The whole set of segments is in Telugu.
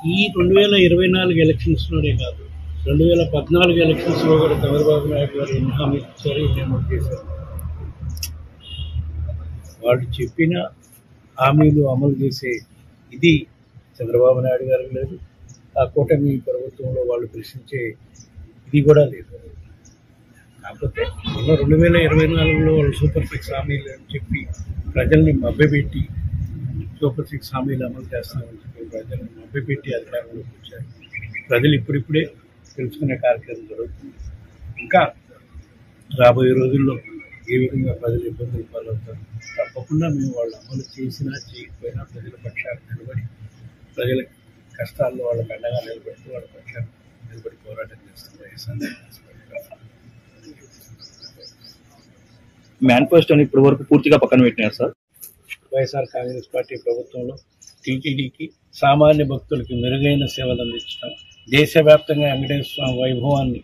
ఈ 2024 ఎలక్షన్స్లోనే కాదు, 2014 ఎలక్షన్స్లో కూడా చంద్రబాబు నాయుడు గారు ఎన్ని హామీలు ఇచ్చారు, ఎన్ని అమలు చేశారు. వాళ్ళు చెప్పిన హామీలు అమలు చేసే ఇది చంద్రబాబు నాయుడు గారికి లేదు. ఆ కూటమి ప్రభుత్వంలో వాళ్ళు ప్రశ్నించే ఇది కూడా లేదు. కాకపోతే 2024లో వాళ్ళు సూపర్ సిక్స్ హామీలు అని చెప్పి ప్రజల్ని మభ్యపెట్టి సూపర్ సిక్స్ హామీలు అమలు చేస్తామని చెప్పి ప్రజల్ని మభ్యపెట్టి అధికారంలోకి వచ్చారు. ప్రజలు ఇప్పుడిప్పుడే తెలుసుకునే కార్యక్రమం జరుగుతుంది. ఇంకా రాబోయే రోజుల్లో ఏ విధంగా ప్రజలు ఇబ్బందులు పాలవుతారు. తప్పకుండా మేము వాళ్ళు అమలు చేసినా చేయకపోయినా ప్రజల పక్షాన్ని నిలబడి ప్రజల కష్టాల్లో వాళ్ళకి అండగా నిలబెడుతూ వాళ్ళ పక్షాన్ని నిలబడి పోరాటం చేస్తున్నారు. మేనిఫెస్టోని ఇప్పటి వరకు పూర్తిగా పక్కన పెట్టినారు సార్. వైఎస్ఆర్ కాంగ్రెస్ పార్టీ ప్రభుత్వంలో టీటీడీకి సామాన్య భక్తులకి మెరుగైన సేవలు అందించడం, దేశవ్యాప్తంగా వెంకటేశ్వర స్వామి వైభవాన్ని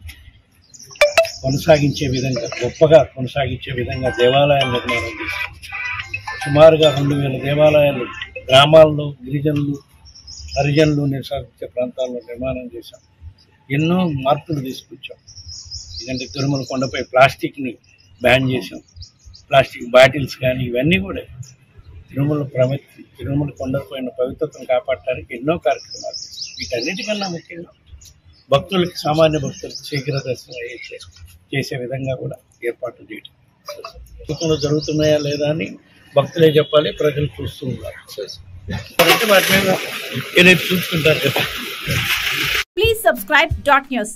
కొనసాగించే విధంగా, గొప్పగా కొనసాగించే విధంగా దేవాలయాలు నిర్మాణం చేస్తాం. సుమారుగా 2000 దేవాలయాలు గ్రామాల్లో గిరిజనులు, హరిజనులు నివసించే ప్రాంతాల్లో నిర్మాణం చేశాం. ఎన్నో మార్పులు తీసుకొచ్చాం. ఎందుకంటే తిరుమల కొండపై ప్లాస్టిక్ని బ్యాన్ చేశాం. ప్లాస్టిక్ బాటిల్స్ కానీ ఇవన్నీ కూడా తిరుమల కొండపైన పవిత్రతను కాపాడటానికి ఎన్నో కార్యక్రమాలు చేస్తాం. వీటన్నిటికన్నా ముఖ్యంగా భక్తులకి, సామాన్య భక్తులకి శీఘ్ర దర్శనం చేసే విధంగా కూడా ఏర్పాట్లు చేయడం జరుగుతున్నాయా లేదా అని భక్తులే చెప్పాలి, ప్రజలు చూస్తూ ఉన్నారు. వాటి మీద ఏదైతే చూసుకుంటారు కదా. Please subscribe .news.